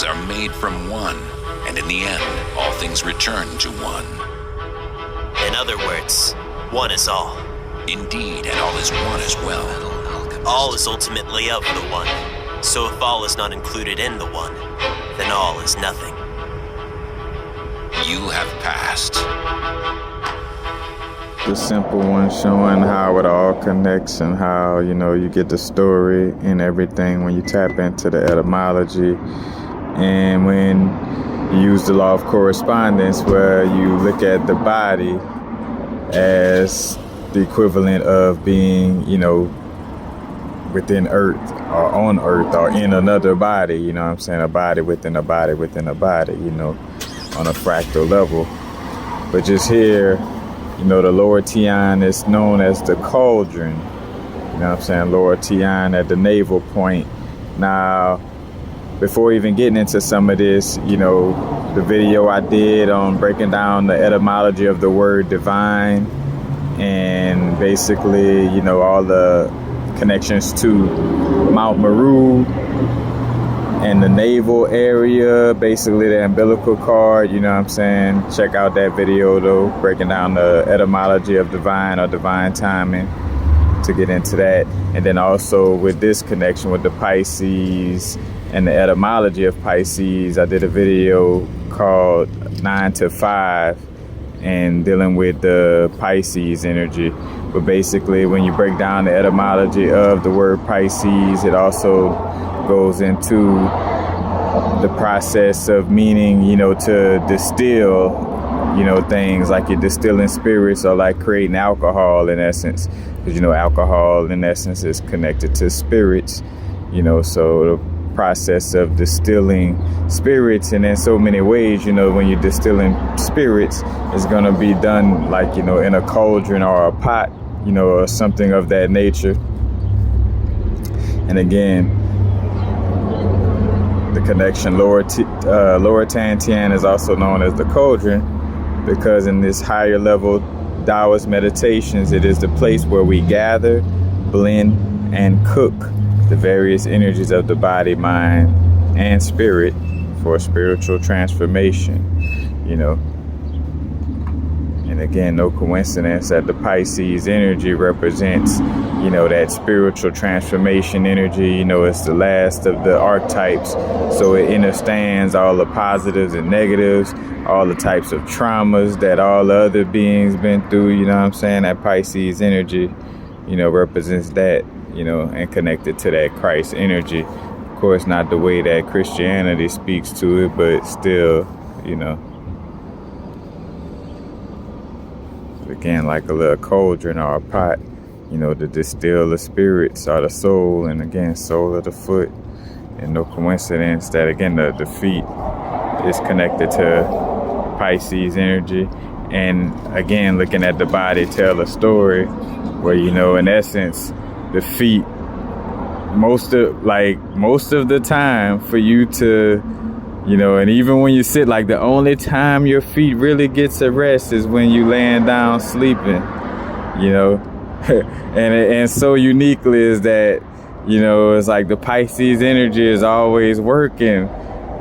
things are made from one, and in the end, all things return to one. In other words, one is all. Indeed, and all is one as well. All is ultimately of the one. So if all is not included in the one, then all is nothing. You have passed. The simple one showing how it all connects and how, you get the story and everything when you tap into the etymology. And when you use the law of correspondence, where you look at the body as the equivalent of being, within earth or on earth or in another body, a body within a body within a body, on a fractal level. But just here, the lower Tian is known as the Cauldron, lower Tian at the navel point. Now, before even getting into some of this, the video I did on breaking down the etymology of the word divine and basically, all the connections to Mount Meru and the navel area, basically the umbilical cord, check out that video though, breaking down the etymology of divine or divine timing to get into that. And then also with this connection with the Pisces and the etymology of Pisces, I did a video called 9 to 5 and dealing with the Pisces energy. But basically, when you break down the etymology of the word Pisces, it also goes into the process of meaning, to distill, things like you're distilling spirits or like creating alcohol in essence. Because, alcohol in essence is connected to spirits, so the process of distilling spirits, and in so many ways, when you're distilling spirits, it's going to be done like, in a cauldron or a pot, or something of that nature. And again, the connection lower Tian is also known as the Cauldron, because in this higher level Taoist meditations, it is the place where we gather, blend, and cook the various energies of the body, mind, and spirit for spiritual transformation, And again, no coincidence that the Pisces energy represents, that spiritual transformation energy. It's the last of the archetypes. So it understands all the positives and negatives, all the types of traumas that all the other beings been through, That Pisces energy, represents that, and connected to that Christ energy. Of course, not the way that Christianity speaks to it, but still, again, like a little cauldron or a pot, to distill the spirits or the soul, and again, soul of the foot. And no coincidence that, again, the feet is connected to Pisces energy. And again, looking at the body, tell a story where, in essence, the feet, most of the time for you to, and even when you sit, like the only time your feet really gets a rest is when you laying down sleeping, and so uniquely is that, it's like the Pisces energy is always working.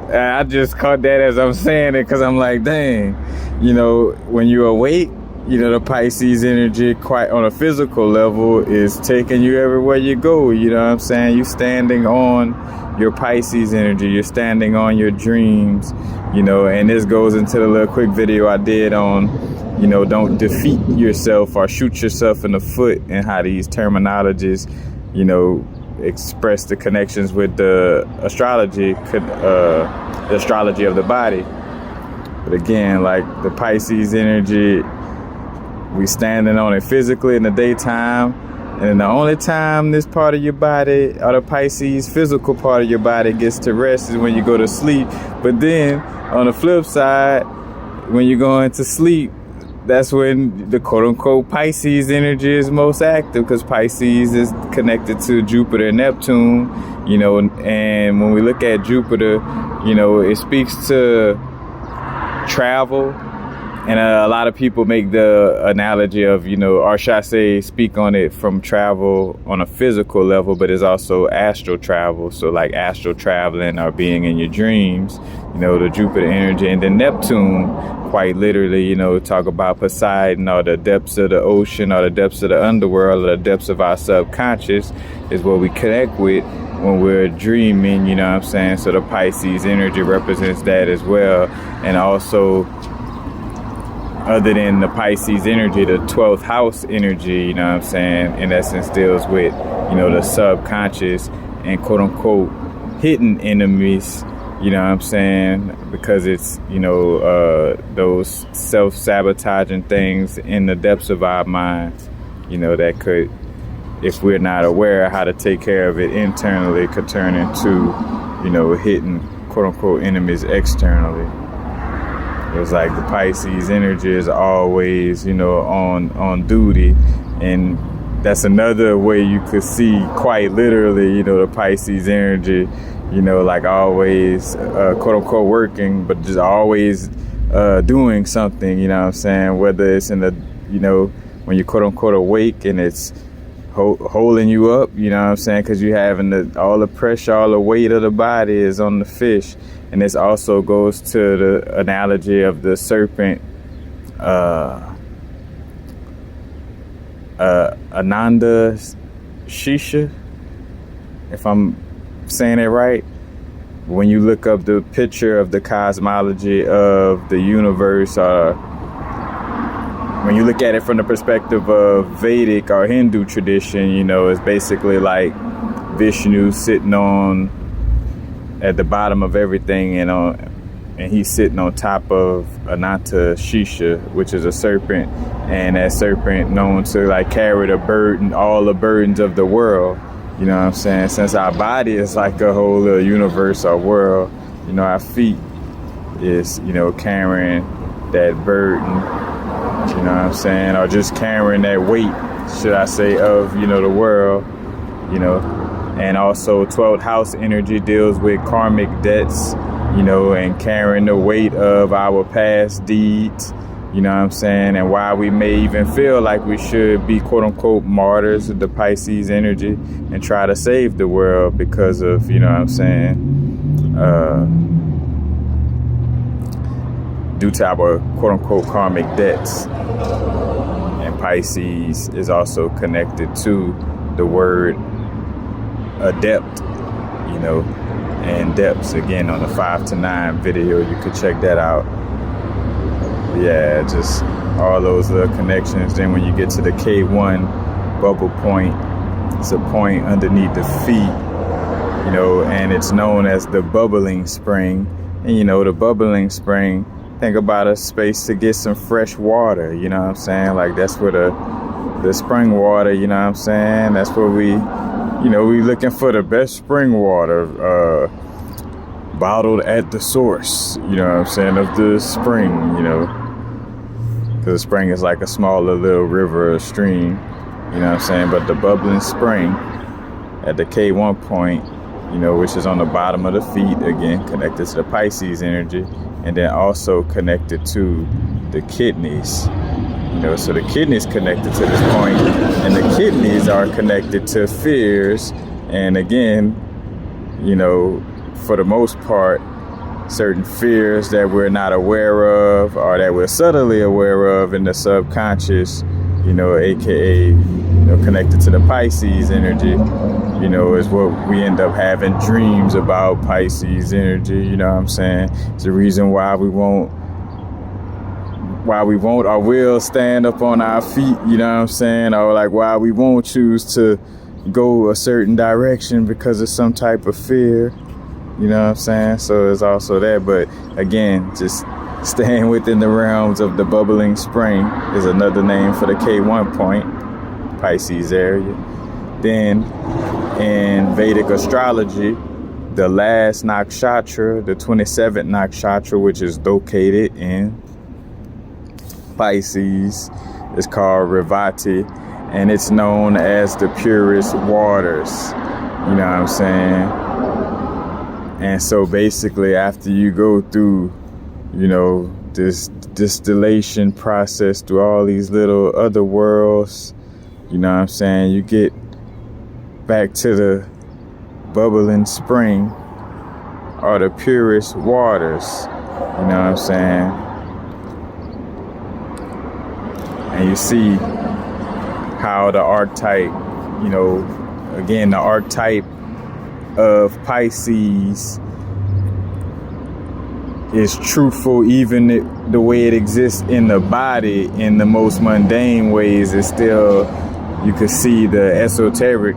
And I just caught that as I'm saying it, because I'm like, dang, when you're awake, the Pisces energy, quite on a physical level, is taking you everywhere you go. You're standing on your Pisces energy. You're standing on your dreams, and this goes into the little quick video I did on, don't defeat yourself or shoot yourself in the foot, and how these terminologies, express the connections with the astrology of the body. But again, like the Pisces energy, we standing on it physically in the daytime, and the only time this part of your body, or the Pisces physical part of your body, gets to rest is when you go to sleep. But then on the flip side, when you're going to sleep, that's when the quote-unquote Pisces energy is most active, because Pisces is connected to Jupiter and Neptune, and when we look at Jupiter, it speaks to travel And a lot of people make the analogy of, or should I say, speak on it from travel on a physical level, but it's also astral travel. So like astral traveling or being in your dreams, the Jupiter energy. And then Neptune, quite literally, talk about Poseidon or the depths of the ocean or the depths of the underworld or the depths of our subconscious is what we connect with when we're dreaming, So the Pisces energy represents that as well. And also, other than the Pisces energy, the 12th house energy, in essence deals with, the subconscious and quote unquote hidden enemies, because it's, those self-sabotaging things in the depths of our minds, that could, if we're not aware of how to take care of it internally, could turn into, hidden quote unquote enemies externally. It's like the Pisces energy is always, on duty. And that's another way you could see quite literally, the Pisces energy, like always, quote unquote working, but just always doing something, whether it's in the, when you quote unquote awake and it's holding you up, because you're having all the pressure, all the weight of the body is on the fish. And this also goes to the analogy of the serpent, Ananda Shisha, if I'm saying it right. When you look up the picture of the cosmology of the universe, when you look at it from the perspective of Vedic or Hindu tradition, it's basically like Vishnu sitting at the bottom of everything, and he's sitting on top of Ananta Shisha, which is a serpent, and that serpent known to like carry the burden, all the burdens of the world. Since our body is like a whole little universe or world, our feet is, carrying that burden, or just carrying that weight, should I say, of, the world, And also 12th house energy deals with karmic debts, and carrying the weight of our past deeds, and why we may even feel like we should be quote unquote martyrs of the Pisces energy and try to save the world because of, due to our quote unquote karmic debts. And Pisces is also connected to the word adept, and depths. Again, on the 5 to 9 video, you could check that out. Yeah, just all those little connections. Then when you get to the K1 bubble point, it's a point underneath the feet, and it's known as the bubbling spring. And the bubbling spring, think about a space to get some fresh water, like that's where the spring water, that's where we looking for the best spring water, bottled at the source, of the spring, because the spring is like a smaller little river or stream, but the bubbling spring at the K1 point, which is on the bottom of the feet, again, connected to the Pisces energy, and then also connected to the kidneys. So the kidneys connected to this point, and the kidneys are connected to fears. And again, for the most part, certain fears that we're not aware of or that we're subtly aware of in the subconscious, aka, connected to the Pisces energy, is what we end up having dreams about Pisces energy. It's the reason why we won't or will stand up on our feet, or like why we won't choose to go a certain direction because of some type of fear, so it's also that. But again, just staying within the realms of the bubbling spring is another name for the K1 point, Pisces area. Then in Vedic astrology, the last nakshatra, the 27th nakshatra, which is located in Pisces, is called Revati, and it's known as the purest waters. And so basically, after you go through, this distillation process through all these little other worlds. You know what I'm saying? You get back to the bubbling spring or the purest waters. You know what I'm saying? And you see how the archetype, you know, again, the archetype of Pisces is truthful, even the way it exists in the body in the most mundane ways. Is still, you could see the esoteric,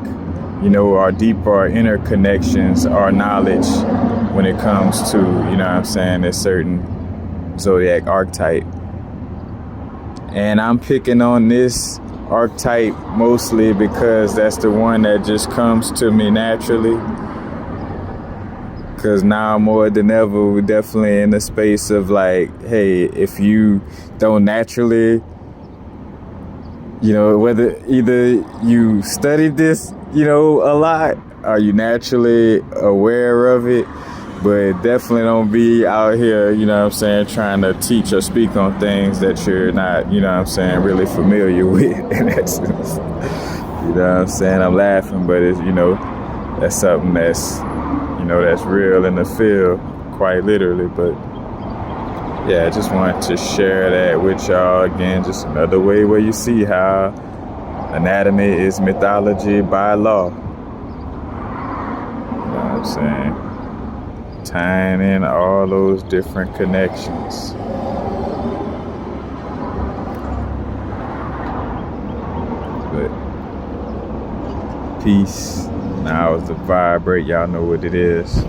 you know, our deeper, our inner connections, our knowledge when it comes to, you know what I'm saying, a certain zodiac archetype. And I'm picking on this archetype mostly because that's the one that just comes to me naturally. Because now more than ever, we're definitely in the space of like, hey, if you don't naturally, you know, whether either you studied this, you know, a lot, or you naturally aware of it, but definitely don't be out here, you know what I'm saying, trying to teach or speak on things that you're not, you know what I'm saying, really familiar with in that sense. You know what I'm saying? I'm laughing, but it's, you know, that's something that's, you know, that's real in the field, quite literally. But yeah, I just wanted to share that with y'all. Again, just another way where you see how anatomy is mythology by law. You know what I'm saying? Tying in all those different connections. But peace. Now is the vibrate. Y'all know what it is.